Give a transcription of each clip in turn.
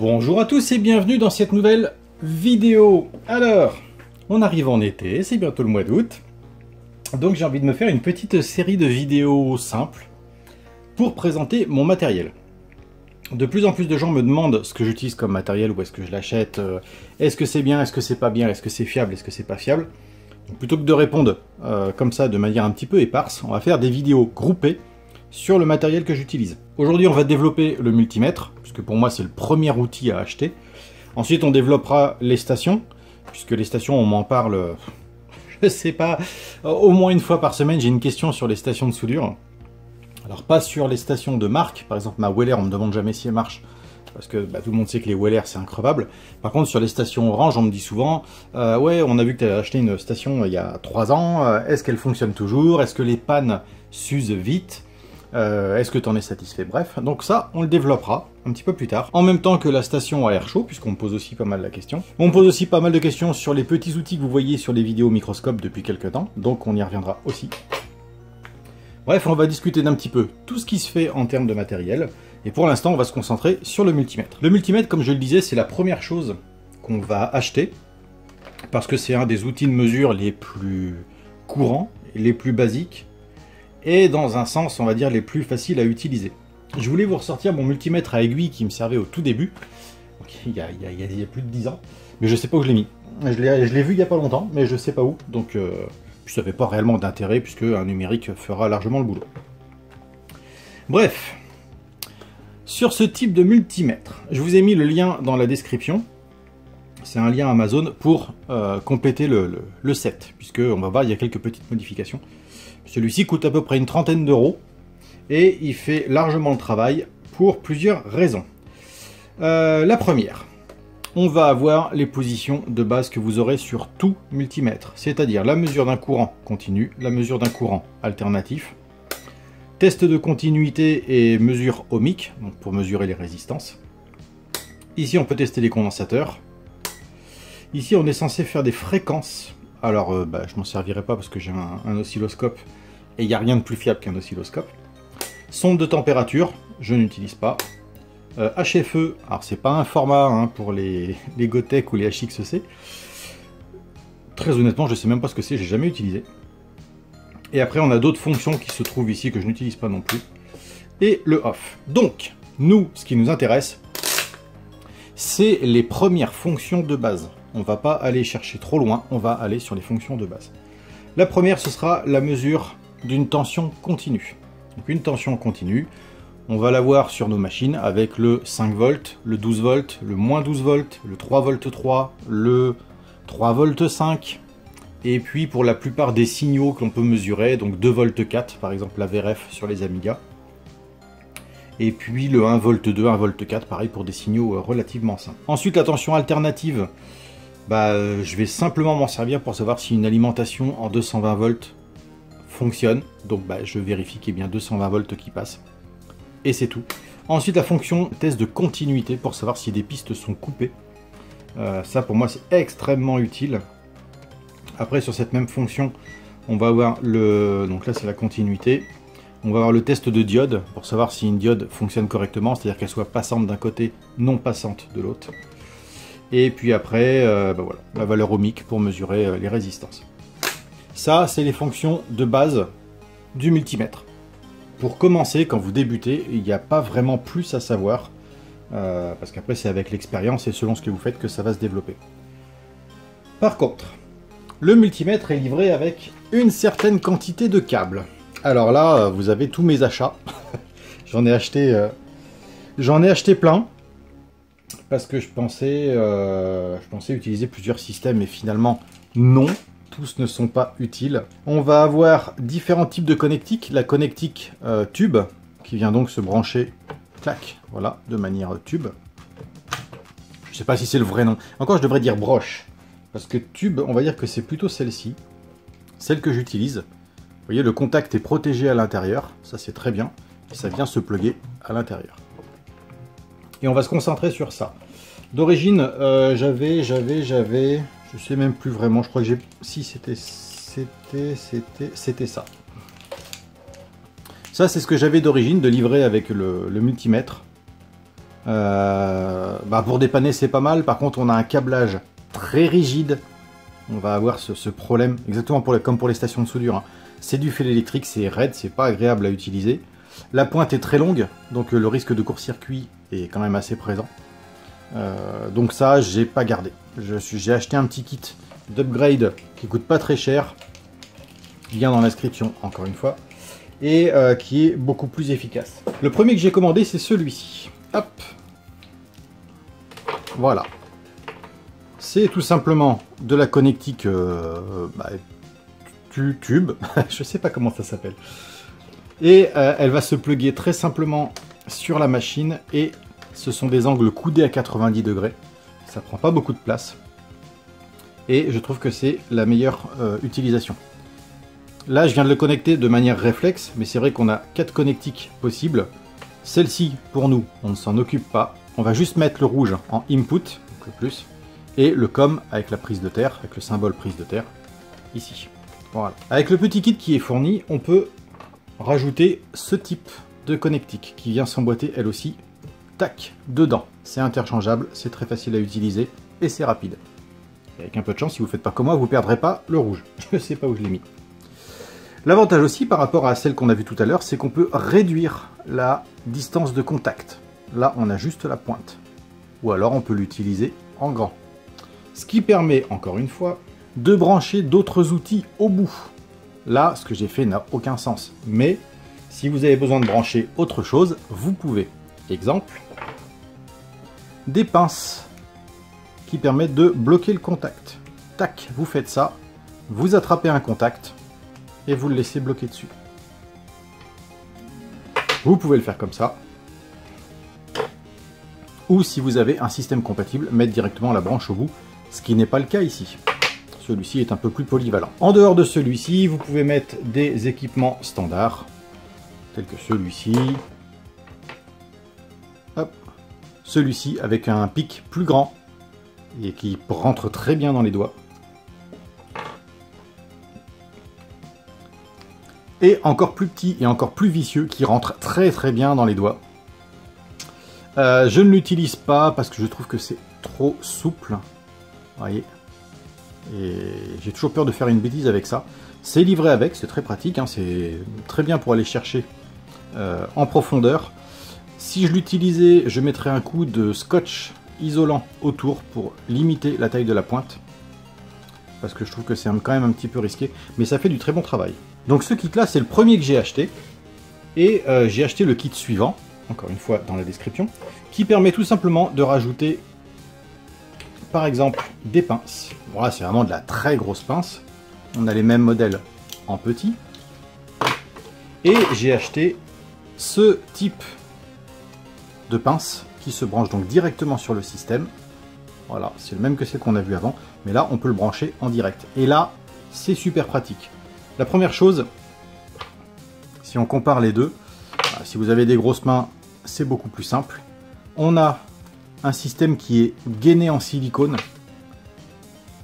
Bonjour à tous et bienvenue dans cette nouvelle vidéo. Alors, on arrive en été, c'est bientôt le mois d'août. Donc j'ai envie de me faire une petite série de vidéos simples pour présenter mon matériel. De plus en plus de gens me demandent ce que j'utilise comme matériel, où est-ce que je l'achète, est-ce que c'est bien, est-ce que c'est pas bien, est-ce que c'est fiable, est-ce que c'est pas fiable. Donc, plutôt que de répondre comme ça de manière un petit peu éparse, on va faire des vidéos groupées sur le matériel que j'utilise. Aujourd'hui on va développer le multimètre, puisque pour moi c'est le premier outil à acheter. Ensuite on développera les stations, puisque les stations on m'en parle, je sais pas, au moins une fois par semaine j'ai une question sur les stations de soudure. Alors pas sur les stations de marque, par exemple ma Weller on me demande jamais si elle marche, parce que tout le monde sait que les Weller c'est increvable. Par contre sur les stations Orange on me dit souvent ouais on a vu que tu as acheté une station il y a 3 ans, est-ce qu'elle fonctionne toujours, est-ce que les pannes s'usent vite, est-ce que tu en es satisfait? Bref, donc ça, on le développera un petit peu plus tard. En même temps que la station à air chaud, puisqu'on me pose aussi pas mal la question. On me pose aussi pas mal de questions sur les petits outils que vous voyez sur les vidéos microscope depuis quelques temps, donc on y reviendra aussi. Bref, on va discuter d'un petit peu tout ce qui se fait en termes de matériel, et pour l'instant, on va se concentrer sur le multimètre. Le multimètre, comme je le disais, c'est la première chose qu'on va acheter, parce que c'est un des outils de mesure les plus courants, les plus basiques, et dans un sens, on va dire, les plus faciles à utiliser. Je voulais vous ressortir mon multimètre à aiguille qui me servait au tout début, donc, il y a plus de 10 ans, mais je sais pas où je l'ai mis. Je l'ai vu il y a pas longtemps, mais je sais pas où, donc ça n'avait pas réellement d'intérêt, puisque un numérique fera largement le boulot. Bref, sur ce type de multimètre, je vous ai mis le lien dans la description. C'est un lien Amazon pour compléter le set, puisque on va voir, il y a quelques petites modifications. Celui-ci coûte à peu près une trentaine d'euros et il fait largement le travail pour plusieurs raisons. La première, on va avoir les positions de base que vous aurez sur tout multimètre, c'est-à-dire la mesure d'un courant continu, la mesure d'un courant alternatif, test de continuité et mesure ohmique, donc pour mesurer les résistances. Ici on peut tester les condensateurs. Ici on est censé faire des fréquences. Alors, je m'en servirai pas parce que j'ai un oscilloscope et il n'y a rien de plus fiable qu'un oscilloscope. Sonde de température, je n'utilise pas. HFE, alors c'est pas un format pour les Gotek ou les HXC. Très honnêtement, je sais même pas ce que c'est, j'ai jamais utilisé. Et après, on a d'autres fonctions qui se trouvent ici que je n'utilise pas non plus. Et le off. Donc, nous, ce qui nous intéresse, c'est les premières fonctions de base. On ne va pas aller chercher trop loin, on va aller sur les fonctions de base. La première, ce sera la mesure d'une tension continue. Donc une tension continue, on va l'avoir sur nos machines avec le 5 volts, le 12 volts, le moins 12 volts, le 3 volts 3, le 3 volts 5, et puis pour la plupart des signaux que l'on peut mesurer, donc 2 volts 4, par exemple la VRF sur les Amiga, et puis le 1 volt 2, 1 volt 4, pareil pour des signaux relativement simples. Ensuite, la tension alternative, je vais simplement m'en servir pour savoir si une alimentation en 220 volts fonctionne. Donc je vérifie qu'il y ait bien 220 volts qui passent. Et c'est tout. Ensuite, la fonction test de continuité pour savoir si des pistes sont coupées. Ça, pour moi, c'est extrêmement utile. Après, sur cette même fonction, on va avoir le... Donc là, c'est la continuité. On va avoir le test de diode pour savoir si une diode fonctionne correctement, c'est-à-dire qu'elle soit passante d'un côté, non passante de l'autre. Et puis après, voilà, la valeur ohmique pour mesurer les résistances. Ça, c'est les fonctions de base du multimètre. Pour commencer, quand vous débutez, il n'y a pas vraiment plus à savoir, parce qu'après c'est avec l'expérience et selon ce que vous faites que ça va se développer. Par contre, le multimètre est livré avec une certaine quantité de câbles. Alors là, vous avez tous mes achats. J'en ai acheté plein. Parce que je pensais utiliser plusieurs systèmes, et finalement, non, tous ne sont pas utiles. On va avoir différents types de connectiques. La connectique tube, qui vient donc se brancher, clac, voilà, de manière tube. Je ne sais pas si c'est le vrai nom. Encore, je devrais dire broche. Parce que tube, on va dire que c'est plutôt celle-ci. Celle que j'utilise. Vous voyez, le contact est protégé à l'intérieur. Ça, c'est très bien. Et ça vient se plugger à l'intérieur. Et on va se concentrer sur ça. D'origine, j'avais, je sais même plus vraiment, je crois que j'ai... Si, c'était ça. Ça, c'est ce que j'avais d'origine, de livrer avec le multimètre. Pour dépanner, c'est pas mal. Par contre, on a un câblage très rigide. On va avoir ce problème, exactement comme pour les stations de soudure. Hein. C'est du fil électrique, c'est raide, c'est pas agréable à utiliser. La pointe est très longue, donc le risque de court-circuit est quand même assez présent. Donc ça, j'ai pas gardé. J'ai acheté un petit kit d'upgrade qui coûte pas très cher, lien dans l'inscription encore une fois, et qui est beaucoup plus efficace. Le premier que j'ai commandé, c'est celui-ci. Hop, voilà. C'est tout simplement de la connectique tube, je sais pas comment ça s'appelle. Et elle va se plugger très simplement sur la machine et ce sont des angles coudés à 90 degrés. Ça prend pas beaucoup de place. Et je trouve que c'est la meilleure utilisation. Là, je viens de le connecter de manière réflexe, mais c'est vrai qu'on a 4 connectiques possibles. Celle-ci, pour nous, on ne s'en occupe pas. On va juste mettre le rouge en input, donc le plus, et le COM avec la prise de terre, avec le symbole prise de terre, ici. Voilà. Avec le petit kit qui est fourni, on peut rajouter ce type de connectique qui vient s'emboîter elle aussi, tac, dedans. C'est interchangeable, c'est très facile à utiliser et c'est rapide. Et avec un peu de chance, si vous ne faites pas comme moi, vous ne perdrez pas le rouge. Je ne sais pas où je l'ai mis. L'avantage aussi par rapport à celle qu'on a vue tout à l'heure, c'est qu'on peut réduire la distance de contact. Là, on a juste la pointe. Ou alors on peut l'utiliser en grand. Ce qui permet, encore une fois, de brancher d'autres outils au bout. Là, ce que j'ai fait n'a aucun sens. Mais si vous avez besoin de brancher autre chose, vous pouvez. Exemple, des pinces qui permettent de bloquer le contact. Tac, vous faites ça, vous attrapez un contact et vous le laissez bloquer dessus. Vous pouvez le faire comme ça. Ou si vous avez un système compatible, mettre directement la branche au bout, ce qui n'est pas le cas ici. Celui-ci est un peu plus polyvalent. En dehors de celui-ci, vous pouvez mettre des équipements standards, tels que celui-ci. Hop. Celui-ci avec un pic plus grand et qui rentre très bien dans les doigts. Et encore plus petit et encore plus vicieux qui rentre très très bien dans les doigts. Je ne l'utilise pas parce que je trouve que c'est trop souple. Vous voyez. Et j'ai toujours peur de faire une bêtise avec ça. C'est livré avec, c'est très pratique, hein, c'est très bien pour aller chercher en profondeur. Si je l'utilisais, je mettrais un coup de scotch isolant autour pour limiter la taille de la pointe. Parce que je trouve que c'est quand même un petit peu risqué, mais ça fait du très bon travail. Donc ce kit-là, c'est le premier que j'ai acheté. Et j'ai acheté le kit suivant, encore une fois dans la description, qui permet tout simplement de rajouter, par exemple, des pinces. Voilà, c'est vraiment de la très grosse pince. On a les mêmes modèles en petit. Et j'ai acheté ce type de pince qui se branche donc directement sur le système. Voilà, c'est le même que celle qu'on a vu avant, mais là on peut le brancher en direct. Et là, c'est super pratique. La première chose, si on compare les deux, si vous avez des grosses mains, c'est beaucoup plus simple. On a un système qui est gainé en silicone,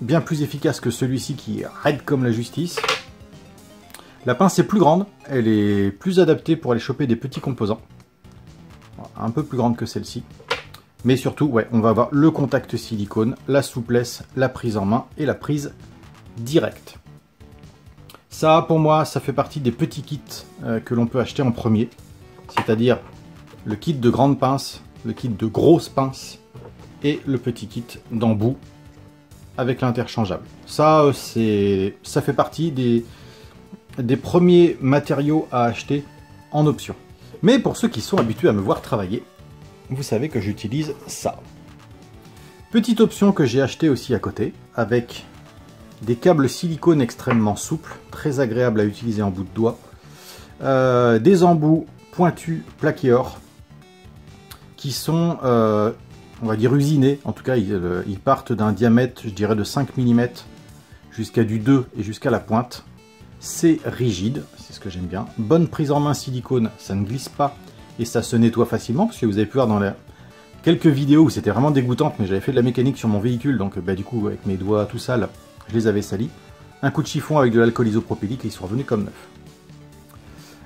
bien plus efficace que celui-ci qui est raide comme la justice. La pince est plus grande, elle est plus adaptée pour aller choper des petits composants. Un peu plus grande que celle-ci. Mais surtout, ouais, on va avoir le contact silicone, la souplesse, la prise en main et la prise directe. Ça, pour moi, ça fait partie des petits kits que l'on peut acheter en premier. C'est-à-dire le kit de grande pince, le kit de grosse pince et le petit kit d'embout avec l'interchangeable. Ça, ça fait partie des premiers matériaux à acheter en option. Mais pour ceux qui sont habitués à me voir travailler, vous savez que j'utilise ça. Petite option que j'ai acheté aussi à côté, avec des câbles silicone extrêmement souples, très agréables à utiliser en bout de doigt, des embouts pointus plaqués or, qui sont, on va dire, usinés. En tout cas, ils partent d'un diamètre, je dirais, de 5 mm jusqu'à du 2 et jusqu'à la pointe. C'est rigide, c'est ce que j'aime bien. Bonne prise en main silicone, ça ne glisse pas et ça se nettoie facilement, parce que vous avez pu voir dans quelques vidéos où c'était vraiment dégoûtante, mais j'avais fait de la mécanique sur mon véhicule, donc du coup, avec mes doigts tout sales, je les avais salis. Un coup de chiffon avec de l'alcool isopropylique et ils sont revenus comme neufs.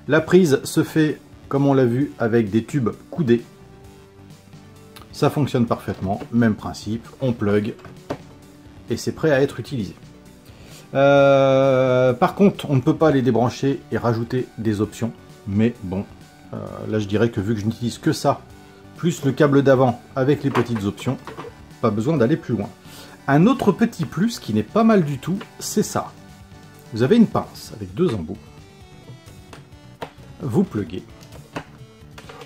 La prise se fait, comme on l'a vu, avec des tubes coudés. Ça fonctionne parfaitement, même principe, on plug et c'est prêt à être utilisé. Par contre, on ne peut pas les débrancher et rajouter des options, mais bon, là je dirais que vu que je n'utilise que ça, plus le câble d'avant avec les petites options, pas besoin d'aller plus loin. Un autre petit plus qui n'est pas mal du tout, c'est ça. Vous avez une pince avec 2 embouts, vous pluguez,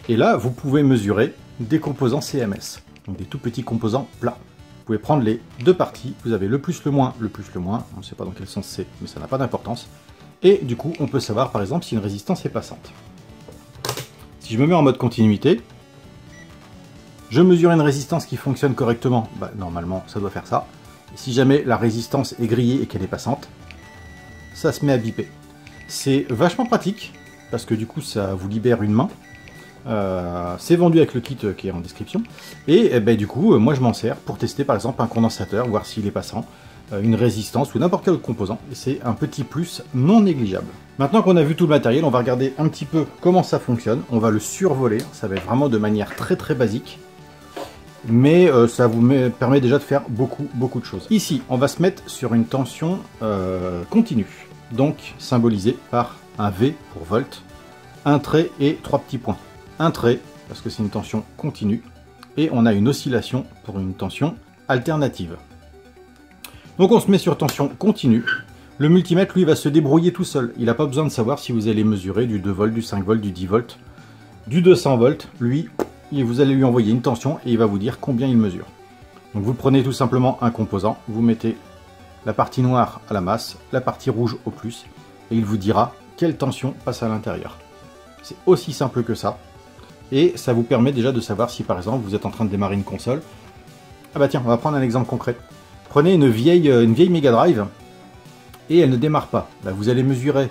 et là vous pouvez mesurer des composants CMS, donc des tout petits composants plats. Vous pouvez prendre les 2 parties, vous avez le plus, le moins, on ne sait pas dans quel sens c'est, mais ça n'a pas d'importance. Et du coup, on peut savoir par exemple si une résistance est passante. Si je me mets en mode continuité, je mesure une résistance qui fonctionne correctement, bah, normalement ça doit faire ça. Et si jamais la résistance est grillée et qu'elle est passante, ça se met à biper. C'est vachement pratique, parce que du coup ça vous libère une main. C'est vendu avec le kit qui est en description. Et du coup, moi je m'en sers pour tester par exemple un condensateur, voir s'il est passant, une résistance ou n'importe quel autre composant. Et c'est un petit plus non négligeable. Maintenant qu'on a vu tout le matériel, on va regarder un petit peu comment ça fonctionne. On va le survoler, ça va être vraiment de manière très basique. Mais ça vous permet déjà de faire beaucoup de choses. Ici, on va se mettre sur une tension continue, donc symbolisée par un V pour volt, un trait et 3 petits points. Un trait, parce que c'est une tension continue, et on a une oscillation pour une tension alternative. Donc on se met sur tension continue. Le multimètre, lui, va se débrouiller tout seul. Il n'a pas besoin de savoir si vous allez mesurer du 2 volts, du 5 volts, du 10 volts, du 200 volts. Lui, vous allez lui envoyer une tension et il va vous dire combien il mesure. Donc vous prenez tout simplement un composant, vous mettez la partie noire à la masse, la partie rouge au plus, et il vous dira quelle tension passe à l'intérieur. C'est aussi simple que ça. Et ça vous permet déjà de savoir si par exemple vous êtes en train de démarrer une console. Ah bah tiens, on va prendre un exemple concret. Prenez une vieille Mega Drive et elle ne démarre pas. Là, vous allez mesurer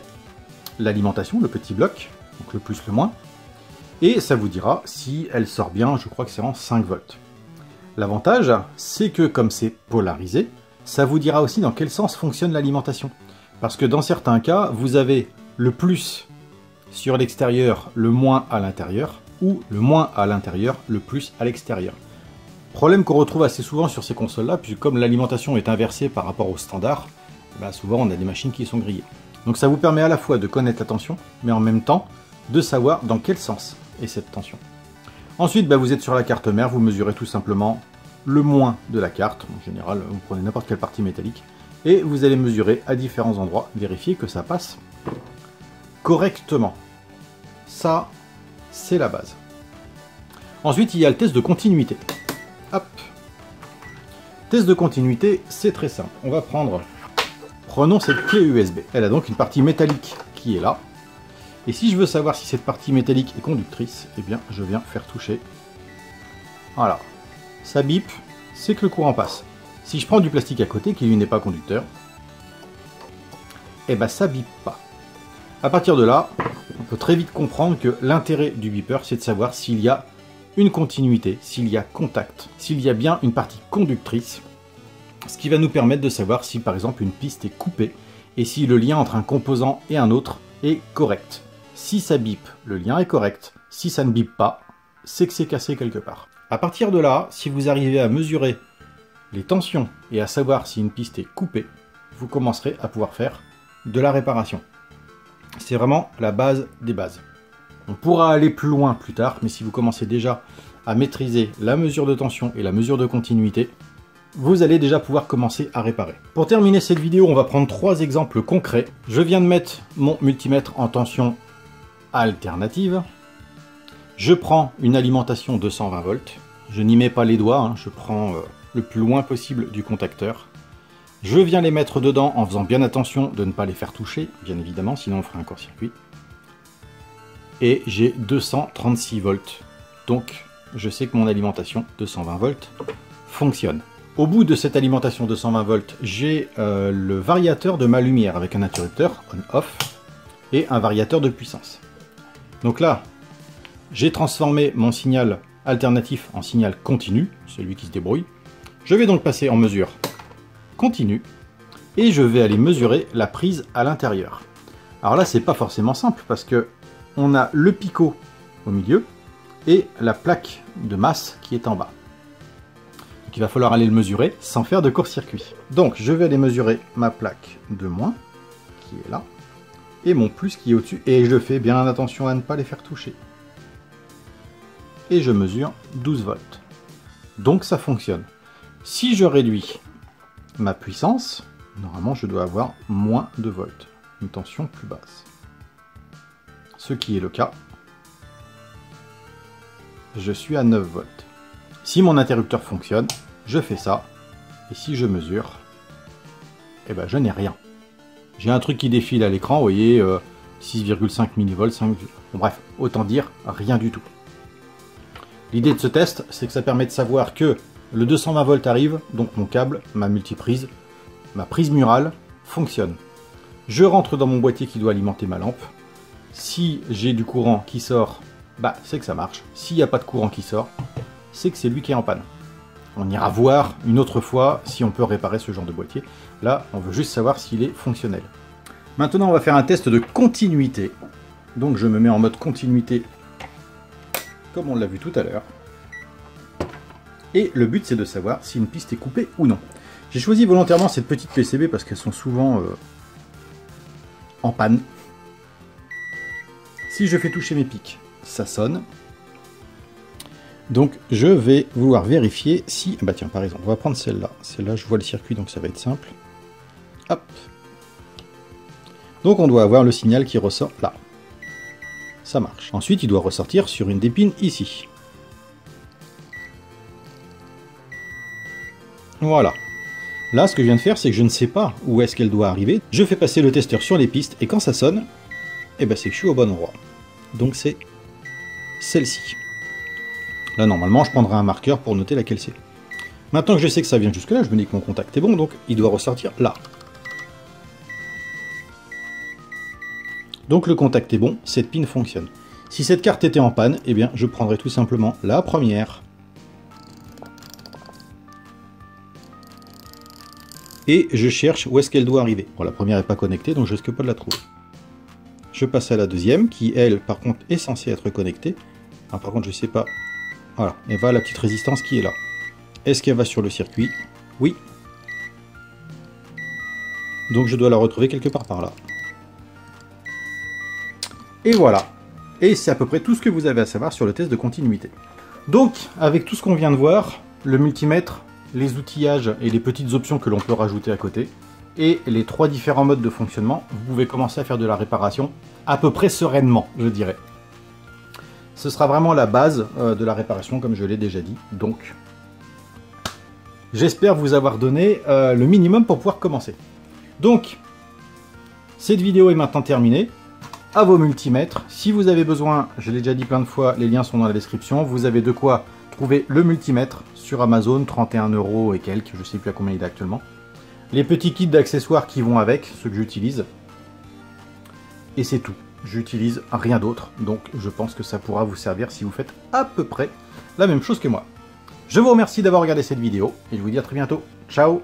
l'alimentation, le petit bloc, donc le plus, le moins, et ça vous dira si elle sort bien, je crois que c'est en 5 volts. L'avantage, c'est que comme c'est polarisé, ça vous dira aussi dans quel sens fonctionne l'alimentation. Parce que dans certains cas, vous avez le plus sur l'extérieur, le moins à l'intérieur, ou le moins à l'intérieur, le plus à l'extérieur. Problème qu'on retrouve assez souvent sur ces consoles-là, puisque comme l'alimentation est inversée par rapport au standard, bah souvent on a des machines qui sont grillées. Donc ça vous permet à la fois de connaître la tension, mais en même temps de savoir dans quel sens est cette tension. Ensuite, vous êtes sur la carte mère, vous mesurez tout simplement le moins de la carte. En général, vous prenez n'importe quelle partie métallique, et vous allez mesurer à différents endroits, vérifier que ça passe correctement. Ça, c'est la base. Ensuite, il y a le test de continuité. Hop. Test de continuité, c'est très simple. On va prenons cette clé USB. Elle a donc une partie métallique qui est là. Et si je veux savoir si cette partie métallique est conductrice, eh bien, je viens faire toucher. Voilà. Ça bip, c'est que le courant passe. Si je prends du plastique à côté, qui lui n'est pas conducteur, eh ben, ça bip pas. À partir de là, on peut très vite comprendre que l'intérêt du beeper, c'est de savoir s'il y a une continuité, s'il y a contact, s'il y a bien une partie conductrice, ce qui va nous permettre de savoir si par exemple une piste est coupée et si le lien entre un composant et un autre est correct. Si ça bip, le lien est correct. Si ça ne bip pas, c'est que c'est cassé quelque part. À partir de là, si vous arrivez à mesurer les tensions et à savoir si une piste est coupée, vous commencerez à pouvoir faire de la réparation. C'est vraiment la base des bases. On pourra aller plus loin plus tard, mais si vous commencez déjà à maîtriser la mesure de tension et la mesure de continuité, vous allez déjà pouvoir commencer à réparer. Pour terminer cette vidéo, on va prendre 3 exemples concrets. Je viens de mettre mon multimètre en tension alternative. Je prends une alimentation 220 volts. Je n'y mets pas les doigts, je prends le plus loin possible du contacteur. Je viens les mettre dedans en faisant bien attention de ne pas les faire toucher, bien évidemment, sinon on ferait un court-circuit. Et j'ai 236 volts. Donc, je sais que mon alimentation 220 volts fonctionne. Au bout de cette alimentation 220 volts, j'ai le variateur de ma lumière avec un interrupteur on-off et un variateur de puissance. Donc là, j'ai transformé mon signal alternatif en signal continu, celui qui se débrouille. Je vais donc passer en mesure continue et je vais aller mesurer la prise à l'intérieur. Alors là, c'est pas forcément simple parce que on a le picot au milieu et la plaque de masse qui est en bas. il va falloir aller le mesurer sans faire de court-circuit. Donc je vais aller mesurer ma plaque de moins, qui est là, et mon plus qui est au-dessus, et je fais bien attention à ne pas les faire toucher. Et je mesure 12 volts. Donc ça fonctionne. Si je réduis ma puissance, normalement je dois avoir moins de volts, une tension plus basse. Ce qui est le cas. Je suis à 9 volts. Si mon interrupteur fonctionne, je fais ça, et si je mesure, eh ben je n'ai rien. J'ai un truc qui défile à l'écran, vous voyez, 6,5 mV, 5... Bon, bref, autant dire rien du tout. L'idée de ce test, c'est que ça permet de savoir que le 220 volts arrive, donc mon câble, ma multiprise, ma prise murale fonctionne. Je rentre dans mon boîtier qui doit alimenter ma lampe. Si j'ai du courant qui sort, bah c'est que ça marche. S'il n'y a pas de courant qui sort, c'est que c'est lui qui est en panne. On ira voir une autre fois si on peut réparer ce genre de boîtier. Là, on veut juste savoir s'il est fonctionnel. Maintenant, on va faire un test de continuité. Donc je me mets en mode continuité, comme on l'a vu tout à l'heure. Et le but, c'est de savoir si une piste est coupée ou non. J'ai choisi volontairement cette petite PCB parce qu'elles sont souvent en panne. Si je fais toucher mes pics, ça sonne. Donc je vais vouloir vérifier si... Bah tiens, par exemple, on va prendre celle-là. Celle-là, je vois le circuit, donc ça va être simple. Hop. Donc on doit avoir le signal qui ressort là. Ça marche. Ensuite, il doit ressortir sur une des pins ici. Voilà. Là, ce que je viens de faire, c'est que je ne sais pas où est-ce qu'elle doit arriver. Je fais passer le testeur sur les pistes, et quand ça sonne, eh ben, c'est que je suis au bon endroit. Donc c'est celle-ci. Là, normalement, je prendrai un marqueur pour noter laquelle c'est. Maintenant que je sais que ça vient jusque-là, je me dis que mon contact est bon, donc il doit ressortir là. Donc le contact est bon, cette pin fonctionne. Si cette carte était en panne, eh bien, je prendrais tout simplement la première. Et je cherche où est-ce qu'elle doit arriver. Bon, la première n'est pas connectée, donc je risque pas de la trouver. Je passe à la deuxième, qui, elle, par contre, est censée être connectée. Ah, par contre, je sais pas... Voilà, elle va à la petite résistance qui est là. Est-ce qu'elle va sur le circuit? Oui. Donc je dois la retrouver quelque part par là. Et voilà. Et c'est à peu près tout ce que vous avez à savoir sur le test de continuité. Donc, avec tout ce qu'on vient de voir, le multimètre, les outillages et les petites options que l'on peut rajouter à côté, et les 3 différents modes de fonctionnement, vous pouvez commencer à faire de la réparation à peu près sereinement, je dirais. Ce sera vraiment la base de la réparation, comme je l'ai déjà dit. Donc, j'espère vous avoir donné le minimum pour pouvoir commencer. Donc, cette vidéo est maintenant terminée. À vos multimètres. Si vous avez besoin, je l'ai déjà dit plein de fois, les liens sont dans la description. Vous avez de quoi trouver le multimètre sur Amazon, 31 € et quelques, je ne sais plus à combien il est actuellement. Les petits kits d'accessoires qui vont avec, ceux que j'utilise. Et c'est tout. J'utilise rien d'autre, donc je pense que ça pourra vous servir si vous faites à peu près la même chose que moi. Je vous remercie d'avoir regardé cette vidéo, et je vous dis à très bientôt. Ciao!